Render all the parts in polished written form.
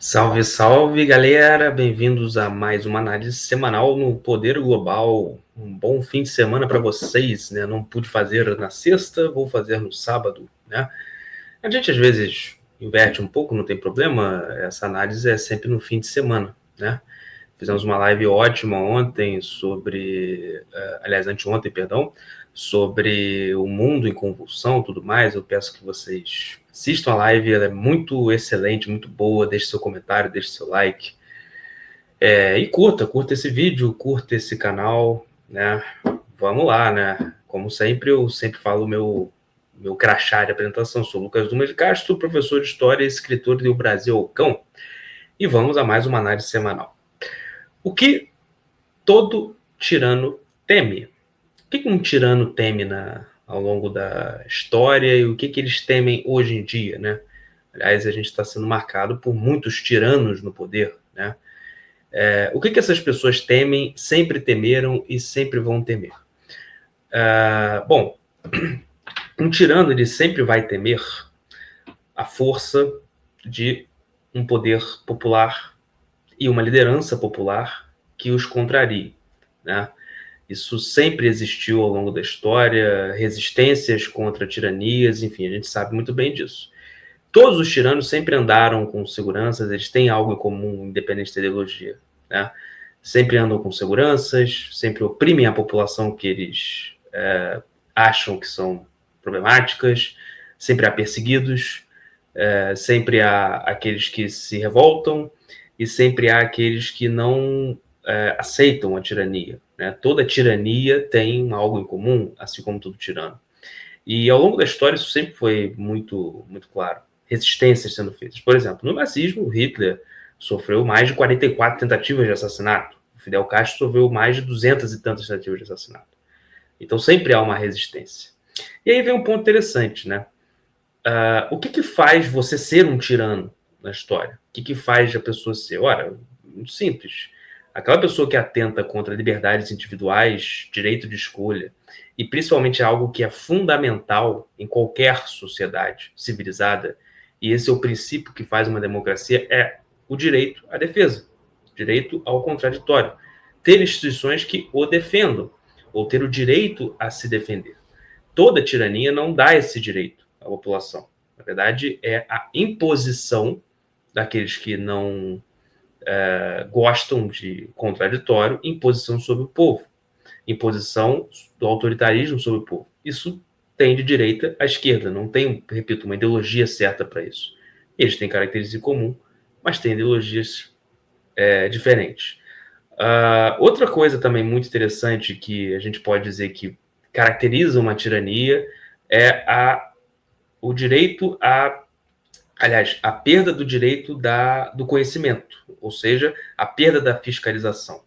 Salve, salve, galera! Bem-vindos a mais uma análise semanal no Poder Global. Um bom fim de semana para vocês, né? Não pude fazer na sexta, vou fazer no sábado, né? A gente às vezes inverte um pouco, não tem problema. Essa análise é sempre no fim de semana, né? Fizemos uma live ótima ontem anteontem, perdão, sobre o mundo em convulsão e tudo mais. Eu peço que vocês assistam a live, ela é muito excelente, muito boa. Deixe seu comentário, deixe seu like. E curta esse vídeo, curta esse canal, né? Vamos lá, né? Como sempre, eu sempre falo meu crachá de apresentação. Sou Lucas Dumas de Castro, professor de História e escritor do Brasil ao Cão. E vamos a mais uma análise semanal. O que todo tirano teme? O que um tirano teme ao longo da história e o que eles temem hoje em dia, né? Aliás, a gente está sendo marcado por muitos tiranos no poder, né? O que essas pessoas temem, sempre temeram e sempre vão temer? Bom, um tirano ele sempre vai temer a força de um poder popular e uma liderança popular que os contrarie, né? Isso sempre existiu ao longo da história, resistências contra tiranias, enfim, a gente sabe muito bem disso. Todos os tiranos sempre andaram com seguranças, eles têm algo em comum, independente da ideologia, né? Sempre andam com seguranças, sempre oprimem a população que eles acham que são problemáticas, sempre há perseguidos, sempre há aqueles que se revoltam e sempre há aqueles que não aceitam a tirania, né? Toda tirania tem algo em comum, assim como todo tirano. E ao longo da história isso sempre foi muito, muito claro. Resistências sendo feitas. Por exemplo, no nazismo, Hitler sofreu mais de 44 tentativas de assassinato. Fidel Castro sofreu mais de 200 e tantas tentativas de assassinato. Então sempre há uma resistência. E aí vem um ponto interessante, né? O que faz você ser um tirano na história? O que faz a pessoa ser? Ora, muito simples. Aquela pessoa que atenta contra liberdades individuais, direito de escolha, e principalmente algo que é fundamental em qualquer sociedade civilizada, e esse é o princípio que faz uma democracia, é o direito à defesa, direito ao contraditório. Ter instituições que o defendam, ou ter o direito a se defender. Toda tirania não dá esse direito à população. Na verdade, é a imposição daqueles que não gostam de contraditório, imposição sobre o povo, imposição do autoritarismo sobre o povo. Isso tem de direita à esquerda, não tem, repito, uma ideologia certa para isso. Eles têm características em comum, mas têm ideologias diferentes. Outra coisa também muito interessante que a gente pode dizer que caracteriza uma tirania é o direito a perda do direito do conhecimento, ou seja, a perda da fiscalização.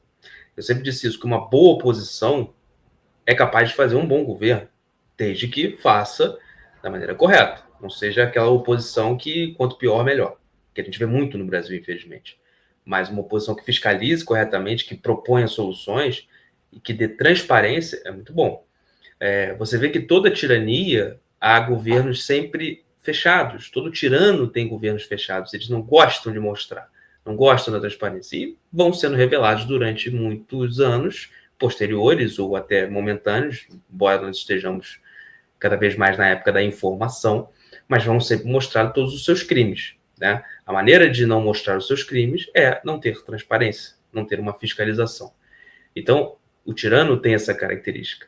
Eu sempre disse isso, que uma boa oposição é capaz de fazer um bom governo, desde que faça da maneira correta, não seja aquela oposição que quanto pior, melhor, que a gente vê muito no Brasil, infelizmente. Mas uma oposição que fiscalize corretamente, que proponha soluções e que dê transparência é muito bom. Você vê que toda tirania há governos sempre fechados. Todo tirano tem governos fechados. Eles não gostam de mostrar, não gostam da transparência. E vão sendo revelados durante muitos anos posteriores ou até momentâneos, embora nós estejamos cada vez mais na época da informação, mas vão sempre mostrar todos os seus crimes, né? A maneira de não mostrar os seus crimes é não ter transparência, não ter uma fiscalização. Então, o tirano tem essa característica.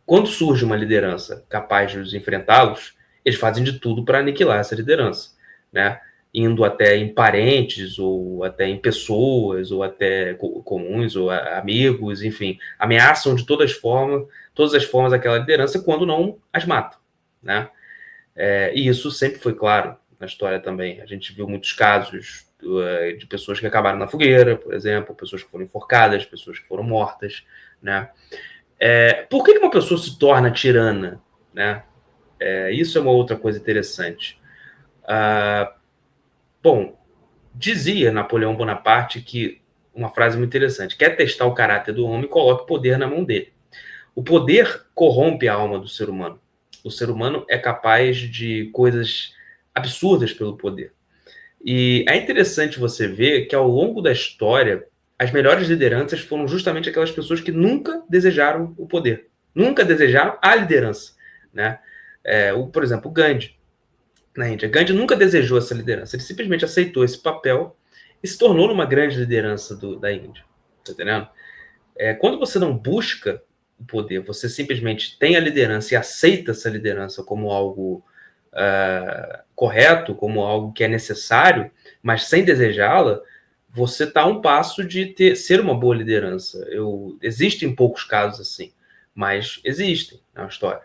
Quando surge uma liderança capaz de os enfrentá-los, eles fazem de tudo para aniquilar essa liderança, né? Indo até em parentes, ou até em pessoas, ou até comuns, ou amigos, enfim, ameaçam de todas as formas aquela liderança quando não as matam, né? E isso sempre foi claro na história também. A gente viu muitos casos de pessoas que acabaram na fogueira, por exemplo, pessoas que foram enforcadas, pessoas que foram mortas, né? Por que uma pessoa se torna tirana, né? Isso é uma outra coisa interessante. Bom, dizia Napoleão Bonaparte que uma frase muito interessante: quer testar o caráter do homem, coloque o poder na mão dele. O poder corrompe a alma do ser humano. O ser humano é capaz de coisas absurdas pelo poder. E é interessante você ver que ao longo da história, as melhores lideranças foram justamente aquelas pessoas que nunca desejaram o poder, nunca desejaram a liderança, né? Por exemplo, o Gandhi, na Índia. Gandhi nunca desejou essa liderança, ele simplesmente aceitou esse papel e se tornou uma grande liderança da Índia, tá entendendo? Quando você não busca o poder, você simplesmente tem a liderança e aceita essa liderança como algo correto, como algo que é necessário, mas sem desejá-la, você está a um passo de ser uma boa liderança. Existem poucos casos assim, mas existem na história.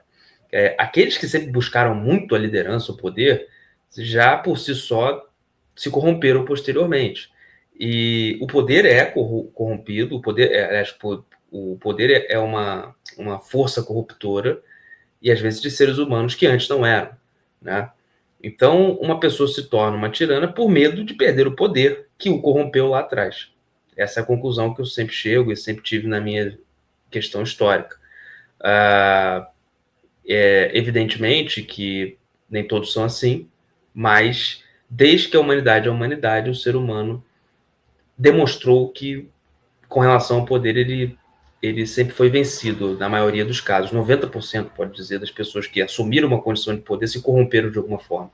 Aqueles que sempre buscaram muito a liderança, o poder, já por si só se corromperam posteriormente. E o poder é corrompido, o poder é uma força corruptora, e às vezes de seres humanos que antes não eram, né? Então, uma pessoa se torna uma tirana por medo de perder o poder que o corrompeu lá atrás. Essa é a conclusão que eu sempre chego e sempre tive na minha questão histórica. Evidentemente que nem todos são assim, mas desde que a humanidade é a humanidade, o ser humano demonstrou que, com relação ao poder, ele sempre foi vencido, na maioria dos casos. 90%, pode dizer, das pessoas que assumiram uma condição de poder se corromperam de alguma forma.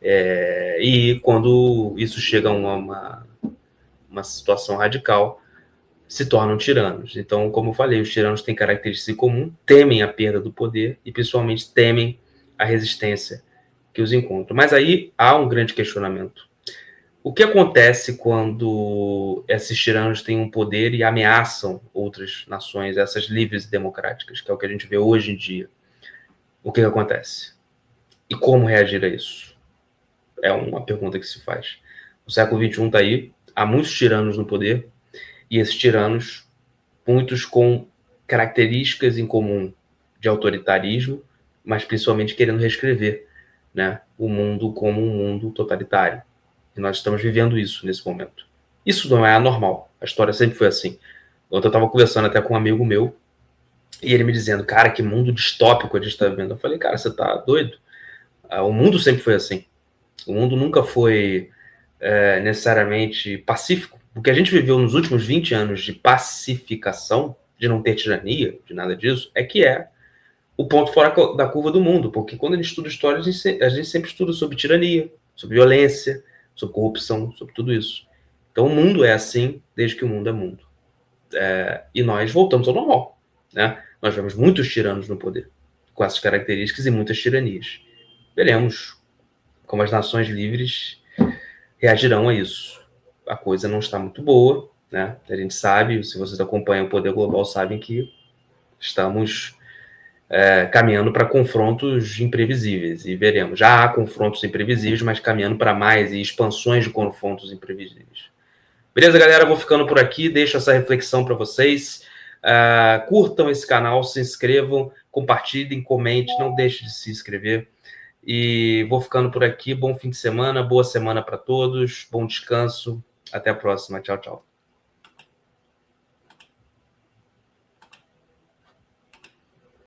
E quando isso chega a uma situação radical, se tornam tiranos. Então, como eu falei, os tiranos têm características em comum, temem a perda do poder e, principalmente, temem a resistência que os encontra. Mas aí há um grande questionamento. O que acontece quando esses tiranos têm um poder e ameaçam outras nações, essas livres e democráticas, que é o que a gente vê hoje em dia? O que acontece? E como reagir a isso? É uma pergunta que se faz. O século XXI está aí, há muitos tiranos no poder, e esses tiranos, muitos com características em comum de autoritarismo, mas principalmente querendo reescrever, né, o mundo como um mundo totalitário. E nós estamos vivendo isso nesse momento. Isso não é anormal. A história sempre foi assim. Ontem eu estava conversando até com um amigo meu, e ele me dizendo, cara, que mundo distópico a gente está vivendo. Eu falei, cara, você tá doido? O mundo sempre foi assim. O mundo nunca foi necessariamente pacífico. O que a gente viveu nos últimos 20 anos de pacificação, de não ter tirania, de nada disso, é o ponto fora da curva do mundo. Porque quando a gente estuda história, a gente sempre estuda sobre tirania, sobre violência, sobre corrupção, sobre tudo isso. Então o mundo é assim desde que o mundo é mundo. E nós voltamos ao normal, né? Nós vemos muitos tiranos no poder, com essas características e muitas tiranias. Veremos como as nações livres reagirão a isso. A coisa não está muito boa, né? A gente sabe, se vocês acompanham o poder global, sabem que estamos caminhando para confrontos imprevisíveis, e veremos. Já há confrontos imprevisíveis, mas caminhando para mais e expansões de confrontos imprevisíveis. Beleza, galera? Vou ficando por aqui, deixo essa reflexão para vocês. Curtam esse canal, se inscrevam, compartilhem, comentem, não deixe de se inscrever. E vou ficando por aqui. Bom fim de semana, boa semana para todos, bom descanso. Até a próxima. Tchau, tchau.